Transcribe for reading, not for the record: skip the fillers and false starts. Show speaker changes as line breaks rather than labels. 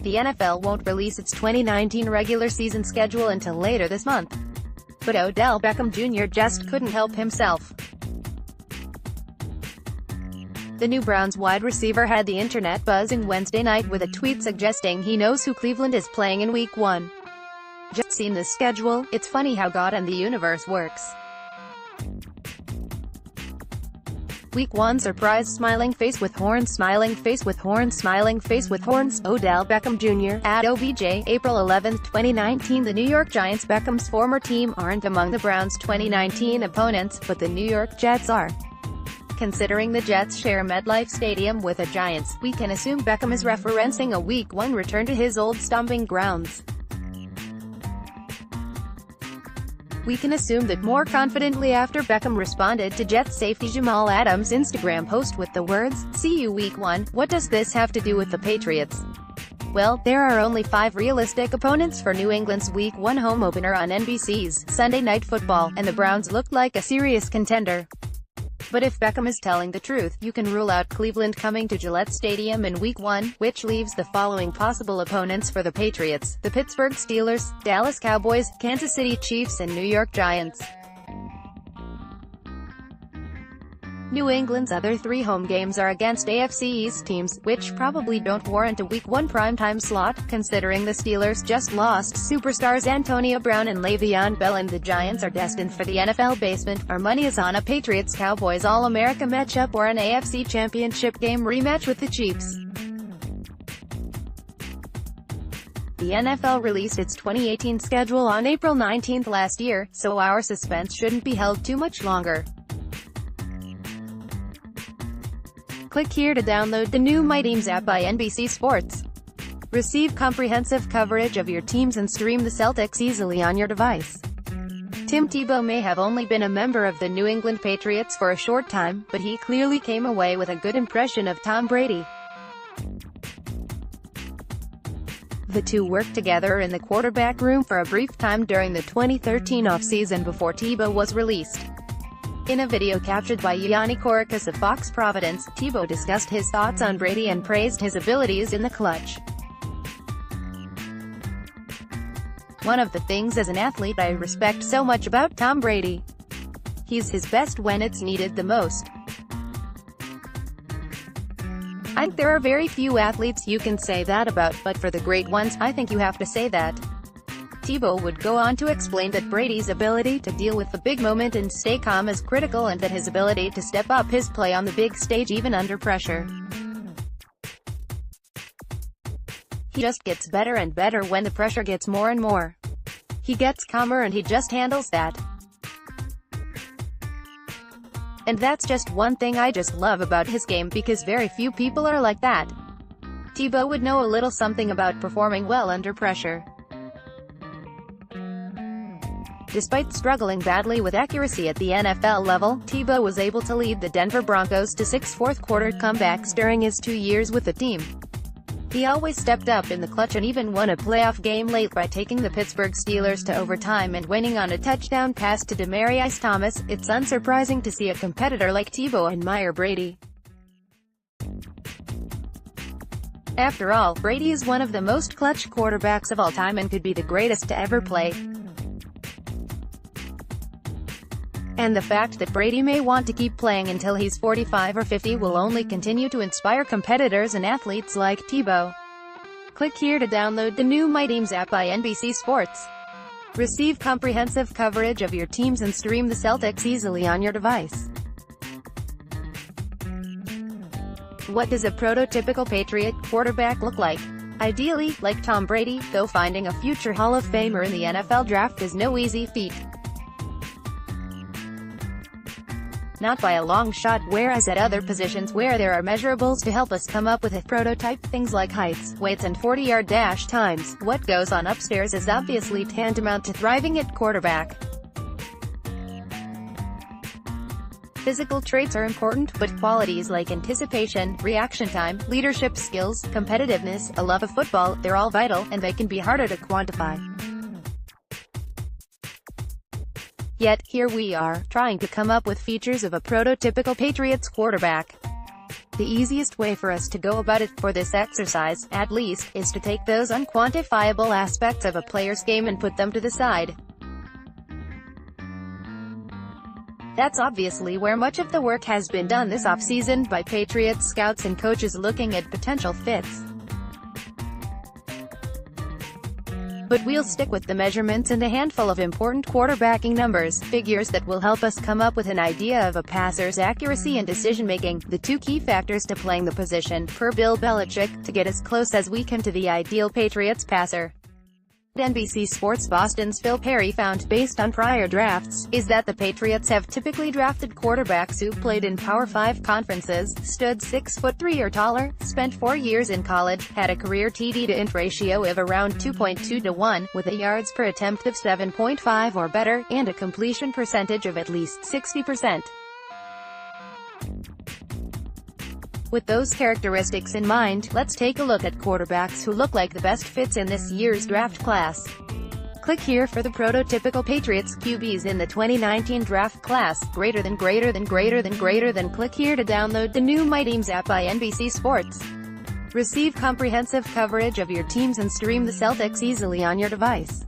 The NFL won't release its 2019 regular season schedule until later this month. But Odell Beckham Jr. just couldn't help himself. The new Browns wide receiver had the internet buzzing Wednesday night with a tweet suggesting he knows who Cleveland is playing in Week 1. "Just seen the schedule, it's funny how God and the universe works. Week 1 surprise smiling face with horns smiling face with horns smiling face with horns. Odell Beckham Jr. at OBJ, April 11, 2019. The New York Giants, Beckham's former team, aren't among the Browns' 2019 opponents, but the New York Jets are. Considering the Jets share MetLife Stadium with the Giants, we can assume Beckham is referencing a Week 1 return to his old stomping grounds. We can assume that more confidently after Beckham responded to Jets safety Jamal Adams' Instagram post with the words, "See you Week 1, what does this have to do with the Patriots?" Well, there are only 5 realistic opponents for New England's Week 1 home opener on NBC's Sunday Night Football, and the Browns look like a serious contender. But if Beckham is telling the truth, you can rule out Cleveland coming to Gillette Stadium in Week 1, which leaves the following possible opponents for the Patriots: the Pittsburgh Steelers, Dallas Cowboys, Kansas City Chiefs and New York Giants. New England's other 3 home games are against AFC East teams, which probably don't warrant a Week 1 primetime slot, considering the Steelers just lost superstars Antonio Brown and Le'Veon Bell and the Giants are destined for the NFL basement. Our money is on a Patriots-Cowboys All-America matchup or an AFC Championship game rematch with the Chiefs. The NFL released its 2018 schedule on April 19 last year, so our suspense shouldn't be held too much longer. Click here to download the new My Teams app by NBC Sports. Receive comprehensive coverage of your teams and stream the Celtics easily on your device. Tim Tebow may have only been a member of the New England Patriots for a short time, but he clearly came away with a good impression of Tom Brady. The two worked together in the quarterback room for a brief time during the 2013 offseason before Tebow was released. In a video captured by Yanni Kourkis of Fox Providence, Tebow discussed his thoughts on Brady and praised his abilities in the clutch. "One of the things as an athlete I respect so much about Tom Brady. He's his best when it's needed the most. I think there are very few athletes you can say that about, but for the great ones, I think you have to say that." Tebow would go on to explain that Brady's ability to deal with the big moment and stay calm is critical and that his ability to step up his play on the big stage even under pressure. "He just gets better and better when the pressure gets more and more. He gets calmer and he just handles that. And that's just one thing I just love about his game because very few people are like that." Tebow would know a little something about performing well under pressure. Despite struggling badly with accuracy at the NFL level, Tebow was able to lead the Denver Broncos to 6 fourth-quarter comebacks during his 2 years with the team. He always stepped up in the clutch and even won a playoff game late by taking the Pittsburgh Steelers to overtime and winning on a touchdown pass to Demaryius Thomas. It's unsurprising to see a competitor like Tebow admire Brady. After all, Brady is one of the most clutch quarterbacks of all time and could be the greatest to ever play. And the fact that Brady may want to keep playing until he's 45 or 50 will only continue to inspire competitors and athletes like Tebow. Click here to download the new My Teams app by NBC Sports. Receive comprehensive coverage of your teams and stream the Celtics easily on your device. What does a prototypical Patriot quarterback look like? Ideally, like Tom Brady, though finding a future Hall of Famer in the NFL draft is no easy feat. Not by a long shot, whereas at other positions where there are measurables to help us come up with a prototype, things like heights, weights and 40-yard dash times, what goes on upstairs is obviously tantamount to thriving at quarterback. Physical traits are important, but qualities like anticipation, reaction time, leadership skills, competitiveness, a love of football, they're all vital, and they can be harder to quantify. Yet, here we are, trying to come up with features of a prototypical Patriots quarterback. The easiest way for us to go about it, for this exercise, at least, is to take those unquantifiable aspects of a player's game and put them to the side. That's obviously where much of the work has been done this offseason by Patriots scouts and coaches looking at potential fits. But we'll stick with the measurements and a handful of important quarterbacking numbers, figures that will help us come up with an idea of a passer's accuracy and decision-making, the two key factors to playing the position, per Bill Belichick, to get as close as we can to the ideal Patriots passer. NBC Sports Boston's Phil Perry found, based on prior drafts, is that the Patriots have typically drafted quarterbacks who played in Power 5 conferences, stood 6'3" or taller, spent 4 years in college, had a career TD to int ratio of around 2.2 to 1, with a yards per attempt of 7.5 or better, and a completion percentage of at least 60%. With those characteristics in mind, let's take a look at quarterbacks who look like the best fits in this year's draft class. Click here for the prototypical Patriots QBs in the 2019 draft class. Greater than. Click here to download the new My Teams app by NBC Sports. Receive comprehensive coverage of your teams and stream the Celtics easily on your device.